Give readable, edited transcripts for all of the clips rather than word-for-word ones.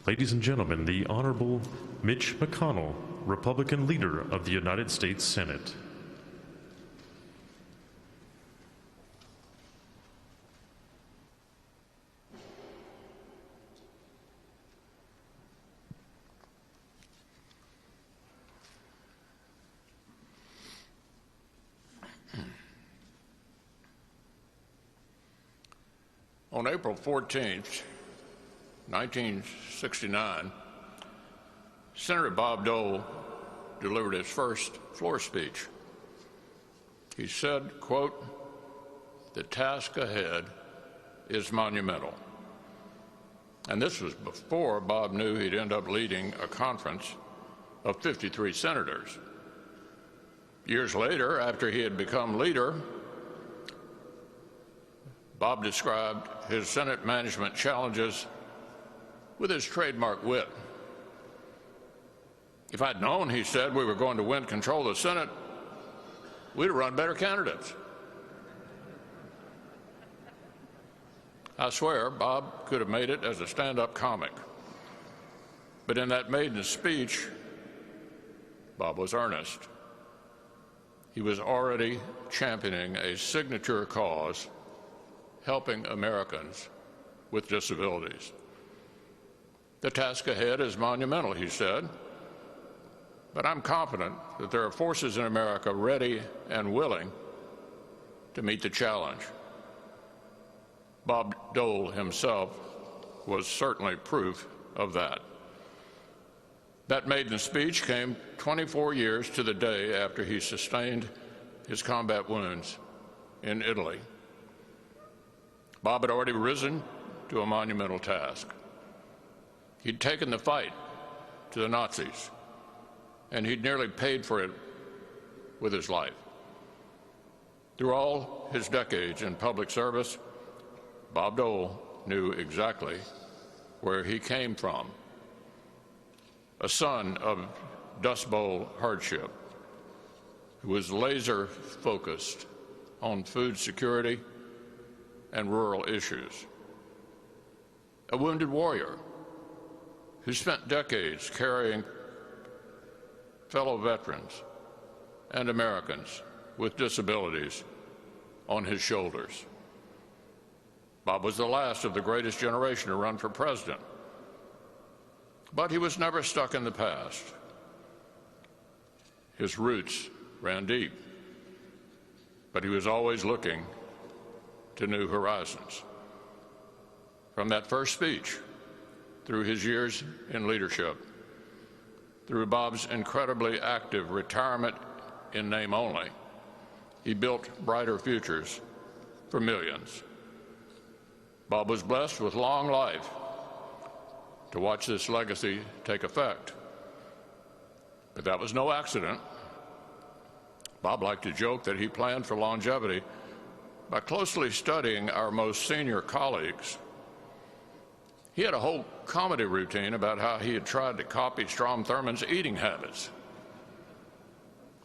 Ladies and gentlemen, the Honorable Mitch McConnell, Republican Leader of the United States Senate. On April 14th, 1969, Senator Bob Doyle delivered his first floor speech. He said, quote, "The task ahead is monumental." And this was before Bob knew he'd end up leading a conference of 53 senators. Years later, after he had become leader, Bob described his Senate management challenges with his trademark wit. "If I'd known," he said, "we were going to win control of the Senate, we'd have run better candidates." I swear, Bob could have made it as a stand-up comic. But in that maiden speech, Bob was earnest. He was already championing a signature cause, helping Americans with disabilities. "The task ahead is monumental," he said, "but I'm confident that there are forces in America ready and willing to meet the challenge." Bob Doyle himself was certainly proof of that. That maiden speech came 24 years to the day after he sustained his combat wounds in Italy. Bob had already risen to a monumental task. He'd taken the fight to the Nazis, and he'd nearly paid for it with his life. Through all his decades in public service, Bob Doyle knew exactly where he came from. A son of Dust Bowl hardship, who was laser-focused on food security and rural issues. A wounded warrior who spent decades carrying fellow veterans and Americans with disabilities on his shoulders. Bob was the last of the greatest generation to run for president, but he was never stuck in the past. His roots ran deep, but he was always looking to new horizons. From that first speech, through his years in leadership, through Bob's incredibly active retirement in name only, he built brighter futures for millions. Bob was blessed with long life to watch this legacy take effect. But that was no accident. Bob liked to joke that he planned for longevity by closely studying our most senior colleagues. He had a whole comedy routine about how he had tried to copy Strom Thurmond's eating habits.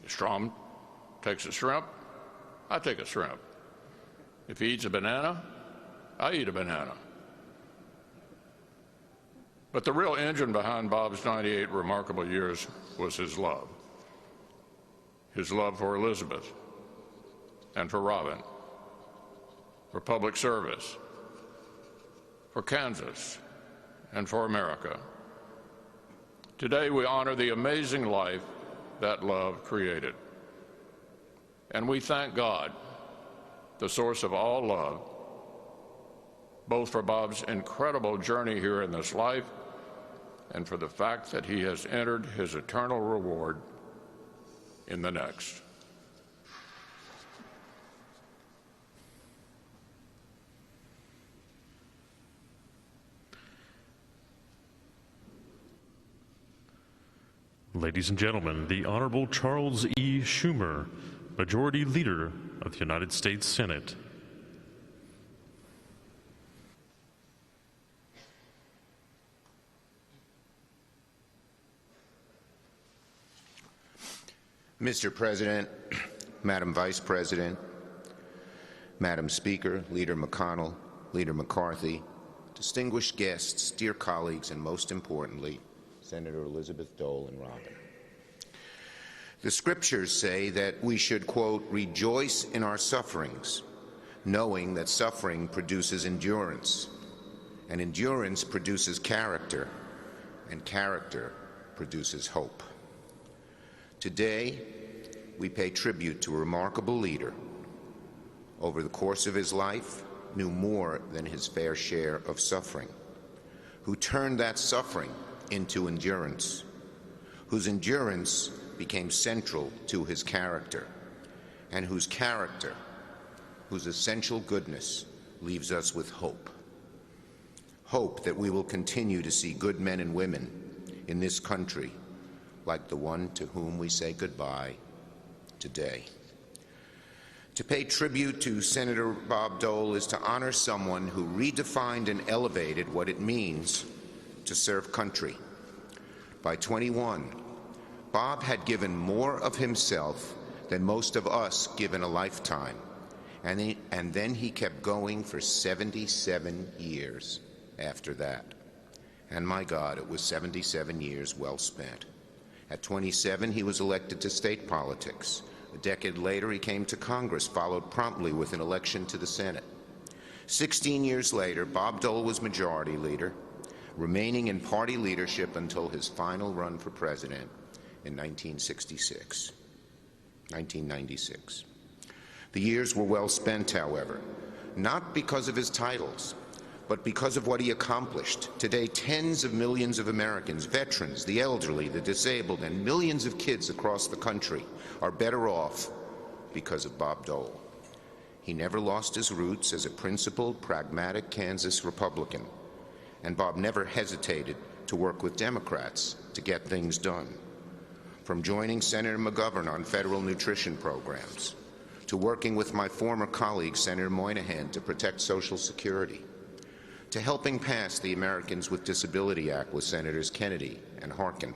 If Strom takes a shrimp, I take a shrimp. If he eats a banana, I eat a banana. But the real engine behind Bob's 98 remarkable years was his love. His love for Elizabeth and for Robin, for public service, for Kansas, and for America. Today we honor the amazing life that love created. And we thank God, the source of all love, both for Bob's incredible journey here in this life and for the fact that he has entered his eternal reward in the next. Ladies and gentlemen, the Honorable Charles E. Schumer, Majority Leader of the United States Senate. Mr. President, Madam Vice President, Madam Speaker, Leader McConnell, Leader McCarthy, distinguished guests, dear colleagues, and most importantly, Senator Elizabeth Dole and Robin. The scriptures say that we should, quote, rejoice in our sufferings, knowing that suffering produces endurance, and endurance produces character, and character produces hope. Today, we pay tribute to a remarkable leader. Over the course of his life, knew more than his fair share of suffering, who turned that suffering into endurance, whose endurance became central to his character, and whose character, whose essential goodness, leaves us with hope. Hope that we will continue to see good men and women in this country like the one to whom we say goodbye today. To pay tribute to Senator Bob Dole is to honor someone who redefined and elevated what it means to serve country. By 21, Bob had given more of himself than most of us give in a lifetime, and then he kept going for 77 years after that. And my God, it was 77 years well spent. At 27, he was elected to state politics. A decade later, he came to Congress, followed promptly with an election to the Senate. 16 years later, Bob Dole was majority leader, remaining in party leadership until his final run for president in 1996. The years were well spent, however, not because of his titles, but because of what he accomplished. Today, tens of millions of Americans, veterans, the elderly, the disabled, and millions of kids across the country are better off because of Bob Dole. He never lost his roots as a principled, pragmatic Kansas Republican, and Bob never hesitated to work with Democrats to get things done. From joining Senator McGovern on federal nutrition programs, to working with my former colleague, Senator Moynihan, to protect Social Security, to helping pass the Americans with Disability Act with Senators Kennedy and Harkin.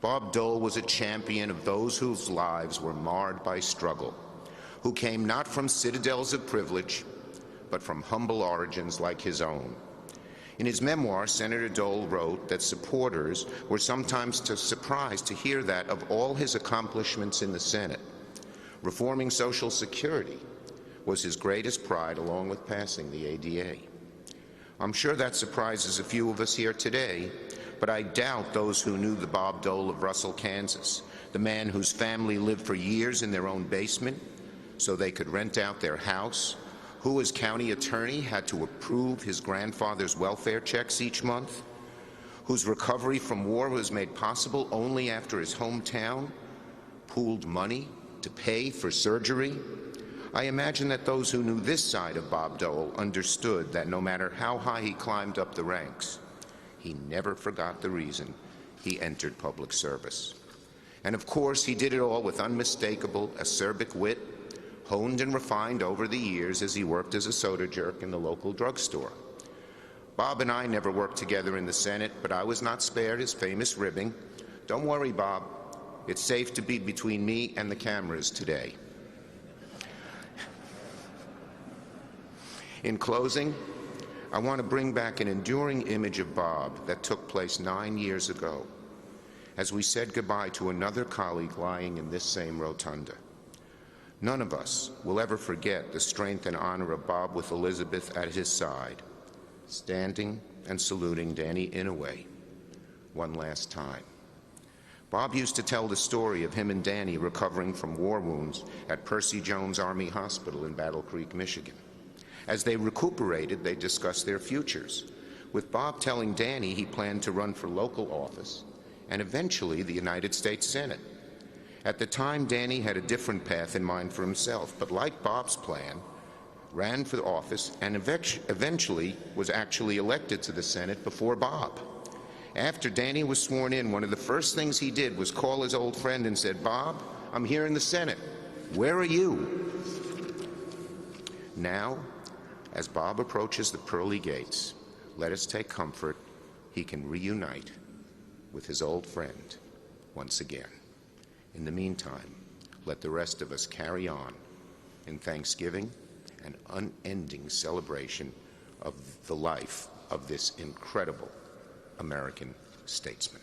Bob Dole was a champion of those whose lives were marred by struggle, who came not from citadels of privilege, but from humble origins like his own. In his memoir, Senator Dole wrote that supporters were sometimes surprised to hear that of all his accomplishments in the Senate, reforming Social Security was his greatest pride, along with passing the ADA. I'm sure that surprises a few of us here today, but I doubt those who knew the Bob Dole of Russell, Kansas, the man whose family lived for years in their own basement so they could rent out their house, who as county attorney had to approve his grandfather's welfare checks each month, whose recovery from war was made possible only after his hometown pooled money to pay for surgery. I imagine that those who knew this side of Bob Dole understood that no matter how high he climbed up the ranks, he never forgot the reason he entered public service. And of course, he did it all with unmistakable acerbic wit, honed and refined over the years as he worked as a soda jerk in the local drugstore. Bob and I never worked together in the Senate, but I was not spared his famous ribbing. Don't worry, Bob. It's safe to be between me and the cameras today. In closing, I want to bring back an enduring image of Bob that took place 9 years ago, as we said goodbye to another colleague lying in this same rotunda. None of us will ever forget the strength and honor of Bob with Elizabeth at his side, standing and saluting Danny Inouye one last time. Bob used to tell the story of him and Danny recovering from war wounds at Percy Jones Army Hospital in Battle Creek, Michigan. As they recuperated, they discussed their futures, with Bob telling Danny he planned to run for local office and eventually the United States Senate. At the time, Danny had a different path in mind for himself, but like Bob's plan, ran for office and eventually was actually elected to the Senate before Bob. After Danny was sworn in, one of the first things he did was call his old friend and said, "Bob, I'm here in the Senate. Where are you?" Now, as Bob approaches the pearly gates, let us take comfort he can reunite with his old friend once again. In the meantime, let the rest of us carry on in thanksgiving and unending celebration of the life of this incredible American statesman.